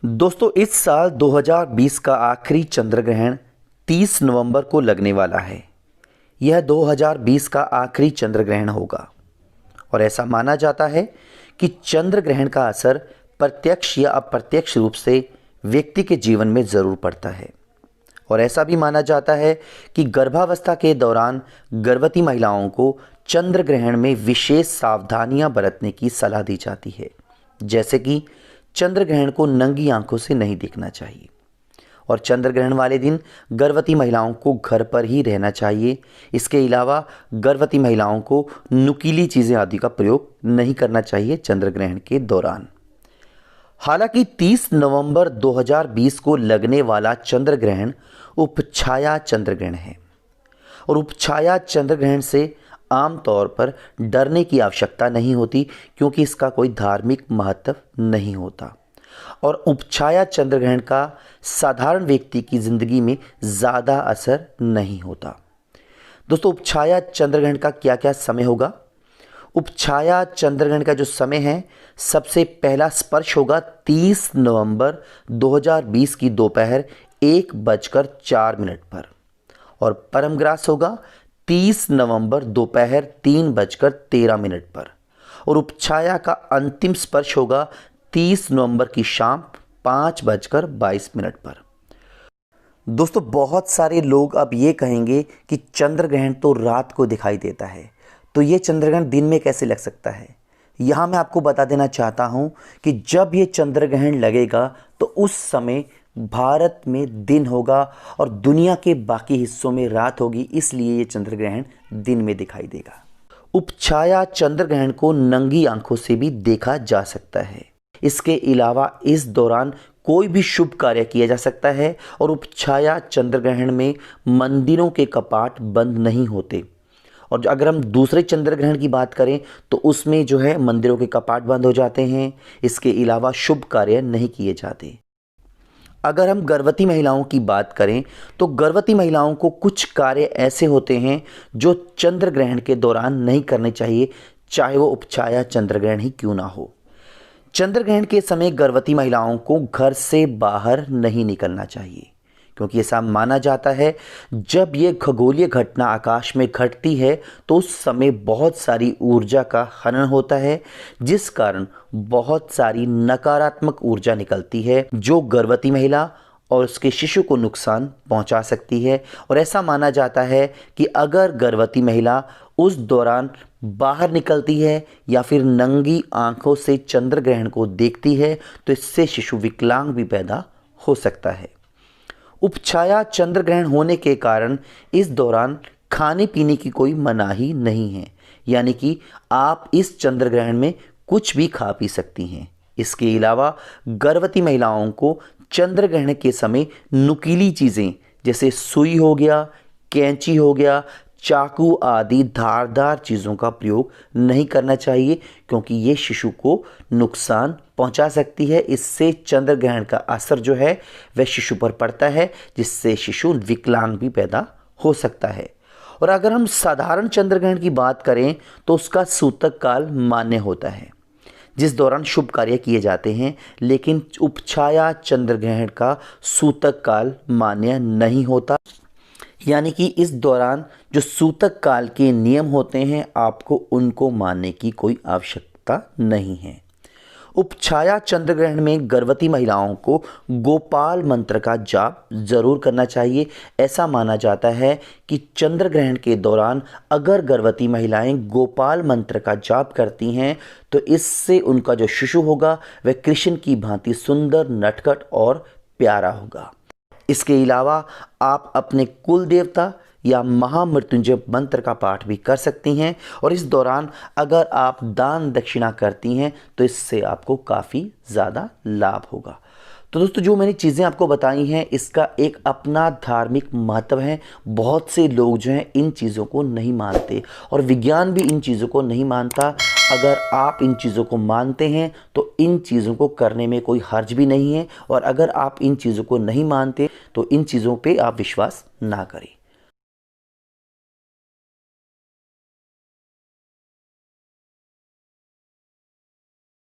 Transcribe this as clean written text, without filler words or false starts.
दोस्तों इस साल 2020 का आखिरी चंद्र ग्रहण 30 नवंबर को लगने वाला है। यह 2020 का आखिरी चंद्र ग्रहण होगा और ऐसा माना जाता है कि चंद्र ग्रहण का असर प्रत्यक्ष या अप्रत्यक्ष रूप से व्यक्ति के जीवन में ज़रूर पड़ता है। और ऐसा भी माना जाता है कि गर्भावस्था के दौरान गर्भवती महिलाओं को चंद्र ग्रहण में विशेष सावधानियां बरतने की सलाह दी जाती है, जैसे कि चंद्र ग्रहण को नंगी आंखों से नहीं देखना चाहिए और चंद्र ग्रहण वाले दिन गर्भवती महिलाओं को घर पर ही रहना चाहिए। इसके अलावा गर्भवती महिलाओं को नुकीली चीज़ें आदि का प्रयोग नहीं करना चाहिए चंद्र ग्रहण के दौरान। हालांकि 30 नवंबर 2020 को लगने वाला चंद्र ग्रहण उपछाया चंद्र ग्रहण है और उपछाया चंद्र ग्रहण से आमतौर पर डरने की आवश्यकता नहीं होती, क्योंकि इसका कोई धार्मिक महत्व नहीं होता और उपछाया चंद्र ग्रहण का साधारण व्यक्ति की जिंदगी में ज़्यादा असर नहीं होता। दोस्तों उपछाया चंद्र ग्रहण का क्या क्या समय होगा? उपछाया चंद्र ग्रहण का जो समय है, सबसे पहला स्पर्श होगा 30 नवंबर 2020 की दोपहर 1:04 पर और परमग्रास होगा 30 नवंबर दोपहर 3:13 पर और उपछाया का अंतिम स्पर्श होगा 30 नवंबर की शाम 5:22 पर। दोस्तों बहुत सारे लोग अब ये कहेंगे कि चंद्र ग्रहण तो रात को दिखाई देता है, तो ये चंद्र ग्रहण दिन में कैसे लग सकता है? यहाँ मैं आपको बता देना चाहता हूँ कि जब ये चंद्र ग्रहण लगेगा तो उस समय भारत में दिन होगा और दुनिया के बाकी हिस्सों में रात होगी, इसलिए ये चंद्र ग्रहण दिन में दिखाई देगा। उपछाया चंद्र ग्रहण को नंगी आंखों से भी देखा जा सकता है। इसके अलावा इस दौरान कोई भी शुभ कार्य किया जा सकता है और उपछाया चंद्र ग्रहण में मंदिरों के कपाट बंद नहीं होते। और अगर हम दूसरे चंद्र ग्रहण की बात करें तो उसमें जो है मंदिरों के कपाट बंद हो जाते हैं। इसके अलावा शुभ कार्य नहीं किए जाते। अगर हम गर्भवती महिलाओं की बात करें तो गर्भवती महिलाओं को कुछ कार्य ऐसे होते हैं जो चंद्र ग्रहण के दौरान नहीं करने चाहिए, चाहे वो उपछाया चंद्र ग्रहण ही क्यों ना हो। चंद्र ग्रहण के समय गर्भवती महिलाओं को घर से बाहर नहीं निकलना चाहिए, क्योंकि ऐसा माना जाता है जब ये खगोलीय घटना आकाश में घटती है तो उस समय बहुत सारी ऊर्जा का हनन होता है, जिस कारण बहुत सारी नकारात्मक ऊर्जा निकलती है जो गर्भवती महिला और उसके शिशु को नुकसान पहुंचा सकती है। और ऐसा माना जाता है कि अगर गर्भवती महिला उस दौरान बाहर निकलती है या फिर नंगी आंखों से चंद्र ग्रहण को देखती है तो इससे शिशु विकलांग भी पैदा हो सकता है। उपछाया चंद्र ग्रहण होने के कारण इस दौरान खाने पीने की कोई मनाही नहीं है, यानी कि आप इस चंद्र ग्रहण में कुछ भी खा पी सकती हैं। इसके अलावा गर्भवती महिलाओं को चंद्र ग्रहण के समय नुकीली चीज़ें जैसे सुई हो गया, कैंची हो गया, चाकू आदि धारदार चीज़ों का प्रयोग नहीं करना चाहिए, क्योंकि ये शिशु को नुकसान पहुंचा सकती है। इससे चंद्र ग्रहण का असर जो है वह शिशु पर पड़ता है, जिससे शिशु विकलांग भी पैदा हो सकता है। और अगर हम साधारण चंद्र ग्रहण की बात करें तो उसका सूतक काल मान्य होता है, जिस दौरान शुभ कार्य किए जाते हैं, लेकिन उपछाया चंद्र ग्रहण का सूतक काल मान्य नहीं होता, यानी कि इस दौरान जो सूतक काल के नियम होते हैं आपको उनको मानने की कोई आवश्यकता नहीं है। उपछाया चंद्र ग्रहण में गर्भवती महिलाओं को गोपाल मंत्र का जाप जरूर करना चाहिए। ऐसा माना जाता है कि चंद्र ग्रहण के दौरान अगर गर्भवती महिलाएं गोपाल मंत्र का जाप करती हैं तो इससे उनका जो शिशु होगा वह कृष्ण की भांति सुंदर, नटखट और प्यारा होगा। इसके अलावा आप अपने कुल देवता या महामृत्युंजय मंत्र का पाठ भी कर सकती हैं और इस दौरान अगर आप दान दक्षिणा करती हैं तो इससे आपको काफ़ी ज़्यादा लाभ होगा। तो दोस्तों जो मैंने चीज़ें आपको बताई हैं इसका एक अपना धार्मिक महत्व है। बहुत से लोग जो हैं इन चीज़ों को नहीं मानते और विज्ञान भी इन चीज़ों को नहीं मानता। अगर आप इन चीज़ों को मानते हैं तो इन चीज़ों को करने में कोई हर्ज भी नहीं है, और अगर आप इन चीज़ों को नहीं मानते तो इन चीज़ों पे आप विश्वास ना करें।